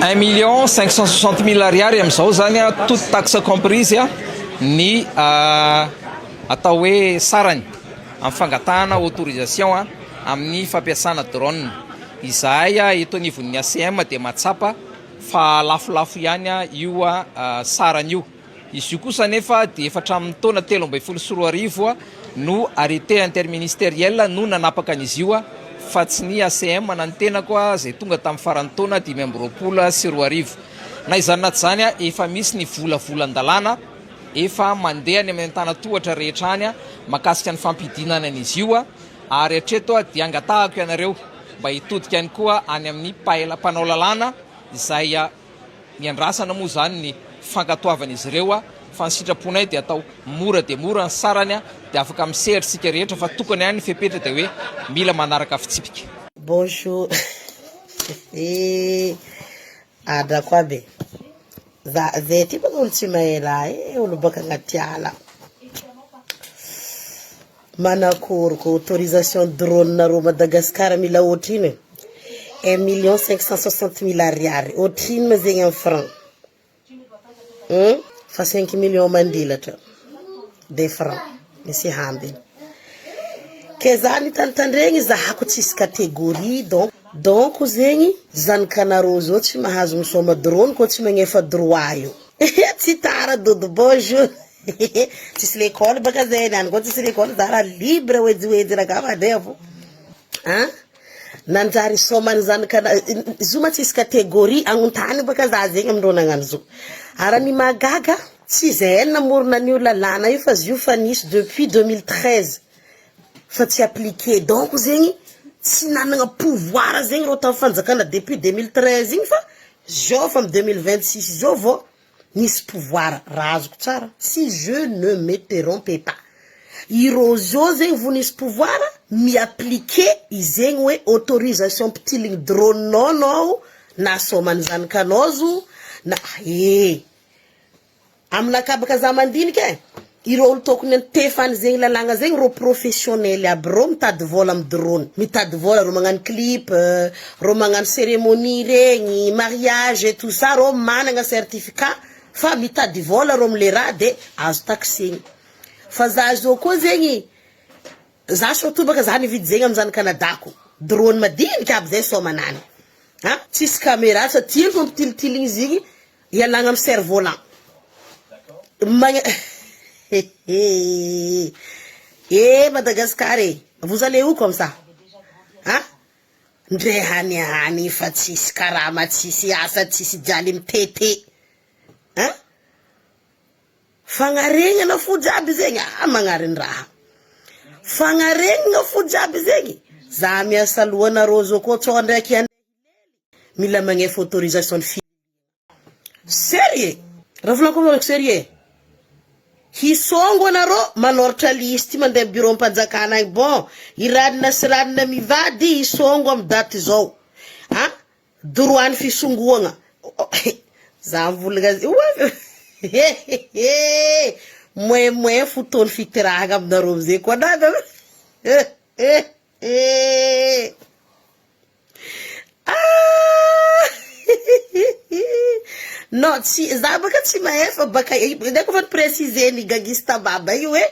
1,560,000 ariary amin'izao zany a toute taxe comprise a ny atao hoe sarany amin'ny fangatahana autorisation a amin'ny fampiasana drone. Izahay a eto anivon'ny ACM dia matsapa fa lafolafo ihany a io a sarany io. Izy io kosa nefa dia efa hatramin'ny taona 2014 a no arrêté interministériel no nanapaka an'izy io a fa tsy ny ACM nanantena koa zay tonga tamin'ny faran'ny taona 2024. Na izany na tsy zany a efa misy ny volavolan-dalàna efa mandeha any amin'ny antanatohatra rehetra any a makasika ny fampidinana an'izy io a ary hatreto a dia angatahako ianareo mba hitodika ihany koa any amin'ny mpanao lalàna izay miandrasana moa zany ny fankatoavan'izy ireo a fa ny sitraponay dia atao mora dia mora ny sarany a dia afaka misehatritsika rehetra fa tokony ihany ny fepetra dia hoe mila manaraka fitsipika. Bonjour. Adako aby. Zay ty olo tsy mahela olo baka agnaty ala. Manakory ko autorisation drone nareo Madagascar mila ohatriny 1,560,000 ariary. Ohatriny ma zegny amin'ny franc. Fa 5 millions mandilatra de franc misy hambiny. Ke zany tantandregny zahako tsisy catégorie donc zegny zanakanareo zao tsy mahazo misoma drone ko tsy magnefa droit io. Tsy tara dodo bonjour. Tsisy l'école baka zay niany ko tsisy l'école zara libre wedi raga madevo. Nanjary somany zanakana zuma tsisy catégorie agnontany baka za zegny amindreo nagnano zo. Ara ny magaga tsy zay namorona an'io lalàna io fa zio fa nisy depuis 2013 fa tsy appliqué donc zegny tsy nanagna pouvoir zegny reo tamin'ny fanjakana depuis 2013 igny fa zao fa 2026 zao vao nisy pouvoir razoko tsara si je ne me trompe pas. Ireo zao zegny vo nisy pouvoir mi-appliqué izegny hoe autorisation pitiligny drone nao na somany zanakanao zo na aminakabaka za mandiniky ireo olo tokony antefany zegny lalàgna zegny reo professionnel aby reo mitady vola amin'ny drone, mitady vola reo magnano clip, reo magnano cérémonie regny, mariage et tout ça reo managna certificat fa mitady vola reo amile raha de azo taxegny. Fa za zao koa zegny za surtout baka za nividy zegny amin'ny zanakanadako drone madiniky aby zay somanany. Tsisy caméra sa tiako mampitilitiliny zegny ialagna amin'ny cerf-volant. Madagascar, vous allez où comme ça? Ndre hani fa tsisy karama tsisy asa tsisy jaly mitete. Fagnaregnana fo jiaby zegny magnariny raha. Fagnaregnana fo jiaby zegny. Za miasa lohanareo zao koa tsao ndraiky mila magnefa autorisation de sérieux. Raha volako sérieux. Hisongo anareo manoratra listy mandeha bureau mpanjakana agny bon iranina sy ranina mivady hisongo amin'ny daty zao droany fisongoagna za mivolagna moin fotony fitirahagna aminareo amizay koa navy non tsy za baka tsy maefa baka ndeko fa préciser ny gangista baba io hoe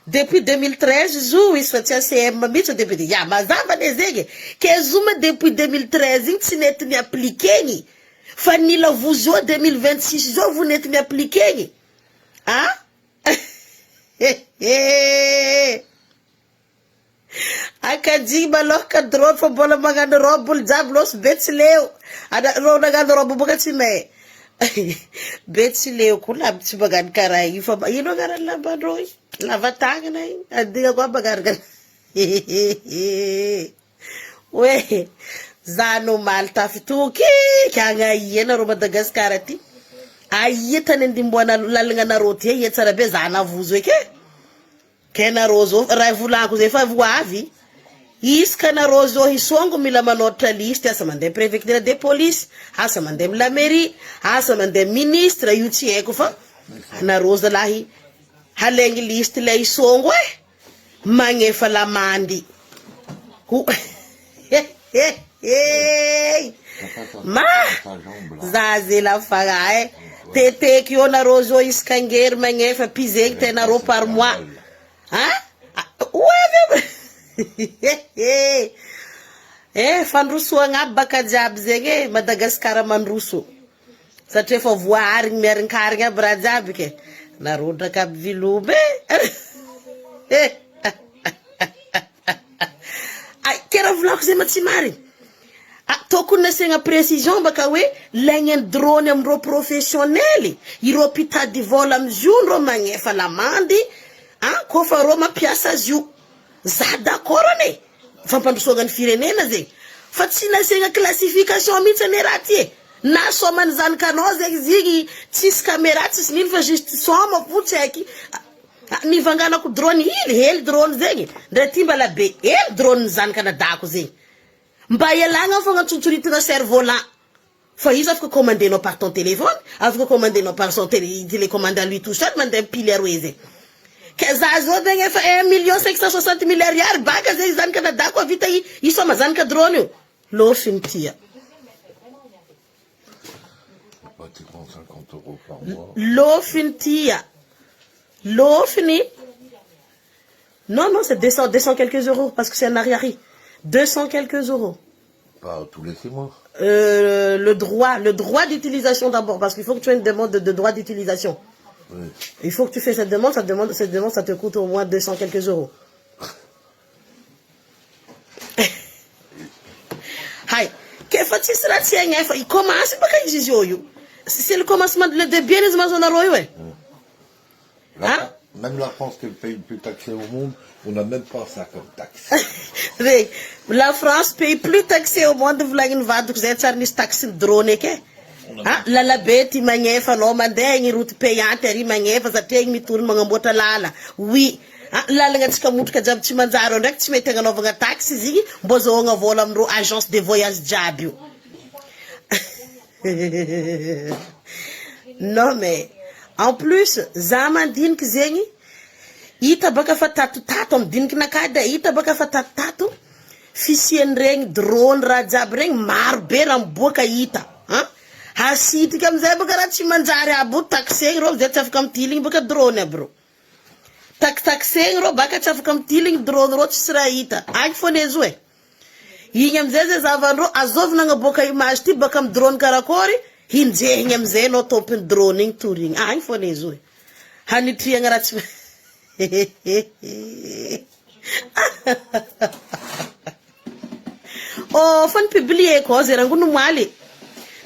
depuis 2013 zo izy fa tsy ACM mihitsy depuis ya mazava ne zegny ke zoma depuis 2013 igny tsy nety ni appliqué gny fa nila vous 2026 zo vous nety ni appliqué gny akaji maloka drone fa mbola magnano robe olo jiaby loso betsileo ro nagnano robe baka tsy may betsileo koa laby tsy magnano karaha io fa ino agnarany lambanreo io lava tagnana io adigna koa magnaraka we zano maly tafitoky kagnaia nareo Madagascar aty aia tany andimboana lalagna nareo ty ia tsara be za navozo eky ke nareo zao raha volako zay fa voavy iska nareo zao hisongo mila manoratra liste asa mandeha préfecture de police asa mandeha la mairie asa mandeha ministre io tsy haiko fa nareo zalahy halegny liste le hisongo magnefa lamandy Ma zaze la fagay tetek yo narô zô iskangery magnefa pizegny tenarô par mois fandrosoagna aby baka jiaby zegny Madagasikara mandroso satria efa voarigny miarinkarigny aby raha jiaby ke narodraka aby vilobe kera volako zay matsy marigny tokony nasiagna précision baka hoe laigny drone amindrô professionnel irô mpitady vola amizio ndrô magnefa lamandy kofa rô mampiasa azy io za d'accord ane fampandrosoagna ny firenena zegny fa tsy nasiagna classification mihitsy ane raha ty na somany zanakanao zegny zigny tsisy caméra tsisy nino fa juste soma fo tsy haiky nivanganako drone hely drone zegny ndray ty mbala be hely drone zanakanadako zegny mba ialagna fogna tsotsoritana cerf-volant fa izy afaka commandenao par ton téléphone afaka commandenao par son télécommande à lui tout seul mandeha pile aroe zegny ke za zao zegny efa 1,560,000 ariary baka zegny zanakanadako avita isoma zanaka drone io lofiny tia lofiny tia lofiny non c'est 200 quelques euros parce que c'est un arrière 200 quelques euros. Pas tous les 6 mois. Le droit d'utilisation d'abord, parce qu'il faut que tu aies une demande de droit d'utilisation. Oui. Il faut que tu fais cette demande, ça te coûte au moins 200 quelques euros. Hi. Il commence pas quand il c'est le commencement de bien les maisons. Même la France, qui est le pays le plus taxé au monde, on n'a même pas ça comme taxe. La France paye plus taxé au monde, vous l'avez vu, vous êtes chargé de taxe drone. La bête, il m'a fait l'homme, il route payante, il m'a fait ça, il tourne, il m'a lala. Oui. La langue de Kamout Kajab Timanzaro, tu mets un nouveau taxi, bozo, on vole en agence de voyage Jabio. Non, mais. En plus, Zamandine Kzengi, ita baka fatatu tatom din kinakada ita baka fatatu tato fisien reng drone rajab reng marbe ramboka ita hasiti kam zay baka rachi manjari abu taxi ro zay taf kam tiling baka drone bro taxi ro baka taf kam tiling drone ro tsra ita iPhone ezwe yinyam zeze zavandro azovna nga boka image ti baka drone karakori hinje nyamze no topin droning touring iPhone ezwe hani trianga rachi fan publier ko zerangu no mali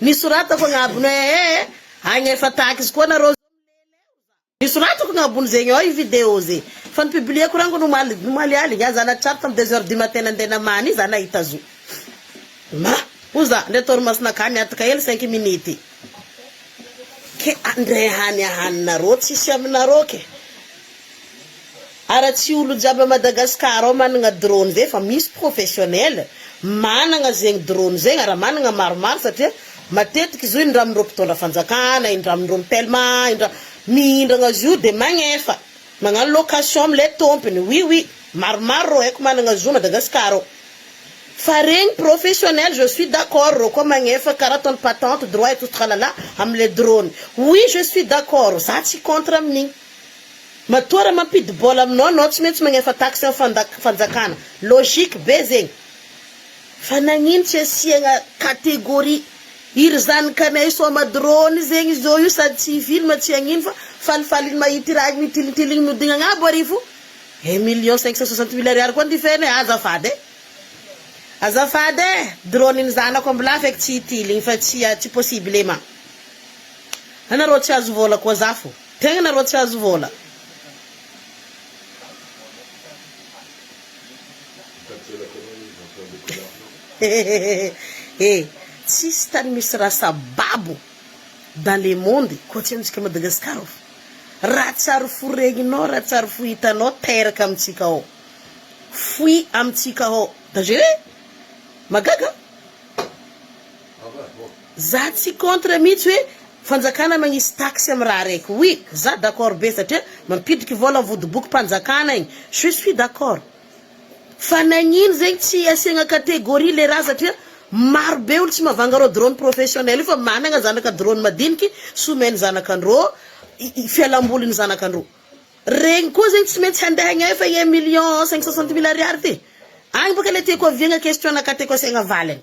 ni surata ko ngabno hanya fatakis ko na rozo ni surata ko ngabun zenyo ay video ze fan publier ko rangu no mali ali yazana chat tam 2h du matin ndena mani zana itazu ma uza netor masna kanya atkayel 5 minutes ke andre hanya hanna rotsi shamna roke ara tsy olo jiaby Madagascar ao managna drone zay fa misy professionnel managna zegny drone zegny ara managna maromaro satria matetiky izy io indra amindrô mpitondra fanjakana indra amindrô mipelma indra mihindrana azy io de magnefa magnano location amle tompony oui maromaro rô haiko managna azy io Madagascar ao fa regny professionnel je suis d'accord rô koa magnefa karaha ataony patente droit et tout tralala amle drone oui je suis d'accord za tsy contre amin'igny matora mampidi bola aminao no tsy maintsy magnefa taxe fanjakana logique be zegny fa nagnino tsy asiagna catégorie iry zanakanay soma drone zegny zao io sady tsy film tsy agnino fa falifaly mahity raha mitilitiligny miodina agnabo arivo 1,560,000 ariary koa ndifeny azafady drone iny zanako ambla feky tsy itiligny fa tsy possible ma anarô tsy azo vola koa zafo tegna narô tsy azo vola tsisy tany misy raha sababo dans le monde koa tsy amintsika Madagascar raha tsary fo regninao raha tsary fo hitanao teraka amintsika ao fui amintsika ao dagere magaga za tsy contre mihitsy hoe fanjakana magnisy taxe am raha raiky oui za d'accord be satria mampidriky vola vodiboky mpanjakana igny je suis d'accord fa nagnino zegny tsy asiagna catégorie le raha satria maro be olo tsy mavanga rô drone professionnel fa managna zanaka drone madiniky someny zanakandrô fialamboliny zanakandrô regny koa zegny tsy maintsy handehagna efa 1,560,000 ariary ty agny baka le tiako aviagna question naka tiako asiagna valiny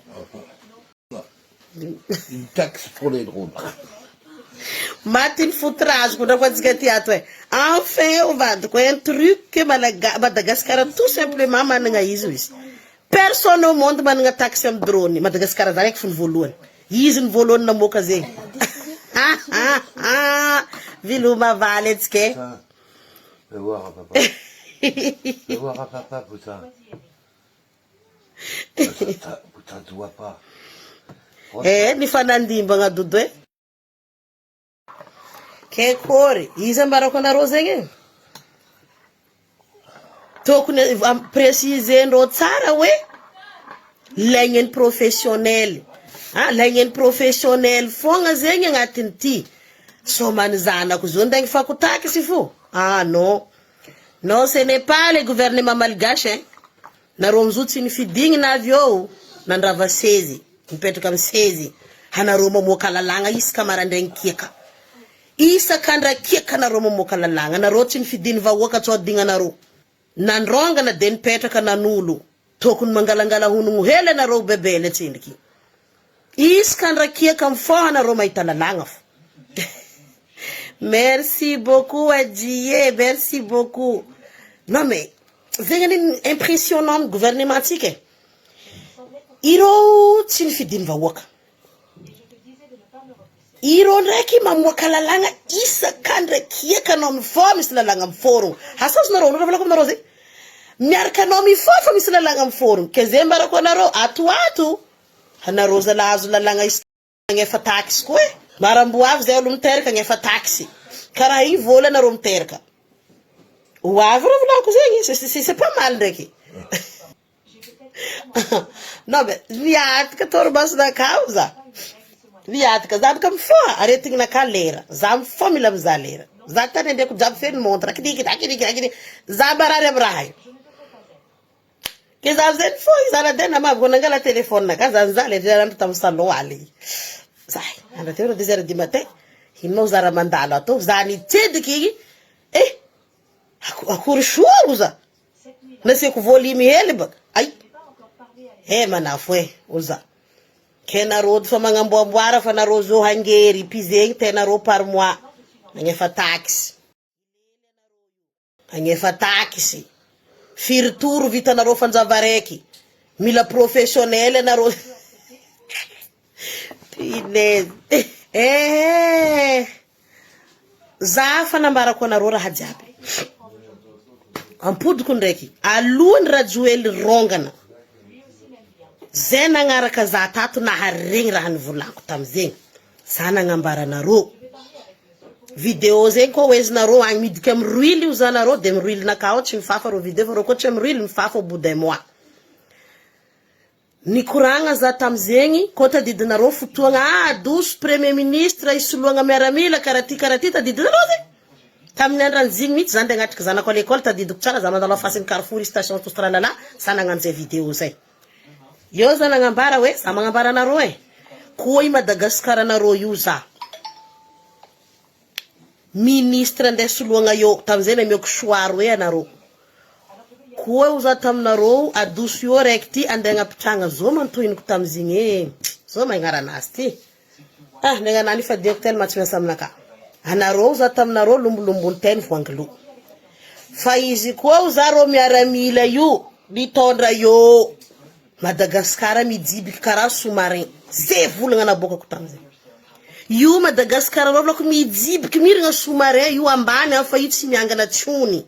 Une taxe pour les drones. Martin foutrage pour la fois de enfin on va donc un truc que Madagascar tout simplement mananga ici personne au monde mananga taxe am drone Madagascar va avec fun volon izin volon na moka ze viluma valetske Fais voir à papa. Fais voir à papa, putain. Putain, tu vois pas. ni fanandimba nga dudu ke kore iza mbarako na rozegny tokony préciser ndo tsara we laigny professionnel laigny professionnel fogna zegny agnatiny ty somany zanako zo ndagny fakotaki si fo non non ce n'est pas le gouvernement malgache naro mizotsy ny fidigny na avyo nandrava sezy mipetraka am sezy hanaro mamoaka lalagna isaka marandraigny kiaka isakandra kiaka naro mamoaka lalagna naro tsy nifidiny vahoaka tsao dignanaro nandrongana de nipetraka nanolo tokony mangalangala honogno hely naro bebele tsindriky isakandra kiaka mifoha naro mahita lalagna fo merci beaucoup Adjie merci beaucoup non mais zegny impressionnant gouvernementique iro tsy nifidiny vahoaka iro ndraiky mamoaka lalagna isakandra kiaka anao mifoha misy lalagna miforogno asazonareo no ravalako aminareo zegny miaraka anao mifoha fa misy lalagna miforogno ke ze mbarako anareo atoato anareo zala azo lalagna efa taxe koa marambo avy zay olo miteraka agnefa taxe karaha igny vola anareo miteraka ho avy ravalako zegny c'est pas mal ndraiky non mais viatka torobasona kauza viatka zabaka mifoha aretigny naka lera za mifoha mila miza lera za tany andeko jiaby feny montre akidikidakidikidakidi za barary am raha io ke za zay mifoha izana de namaviko nangala telefone naka zany za le andro tamy salon aly zay andra teo 2h du matin hinao za raha mandalo atao za nitsediky igny akory soa za nasiako volume hely baka ay manafo oza kenaro fa magnamboamboara fa naro zo hangery pizegny tenaro par mois agnefa taxe firitouro vitanaro fanjava raiky mila professionnel naro pinez za fa nambarako anaro raha jiaby ampodiko ndraiky alohany rajoely rongana zay nagnaraka za tato naharegny raha nivolako tamizegny za nagnambaranareo vidéo zegny koa oezinareo agny midika amy ruily io zanareo de miruily nakao tsy mifafa ro vidéo fa ro koa tsy miruily mifafa au bout d'un mois nikoragna za tamizegny koa tadidinareo fotoagna adoso premier ministre isoloagna miaramila karaha ty tadidinareo zegny tamin'ny andrany zigny mihitsy zany de agnatriky zanako à l'école tadidiko tsara za mandalo afasin'ny Carrefour station autostralala za nagnano zay vidéo zay yo za nagnambara hoe za magnambara anareo koa i Madagascar anareo io za ministre andeha soloagna io tamizay na mioko soaro hoe anareo koa io za taminareo adoso io raiky ty andeha agnapitragna zo mantohiniko tamizigny zo magnaranazy ty negnanany fa diako tellement tsy miasa aminaka anareo za taminareo lombolombony teny voangilo fa izy koa za ro miaramila io mitondra io Madagascar mijibiky karaha sous-marin zay volagna nabokako tamizay io Madagascar ro lako mijibiky miragna sous-marin io ambany fa io tsy miangana tsony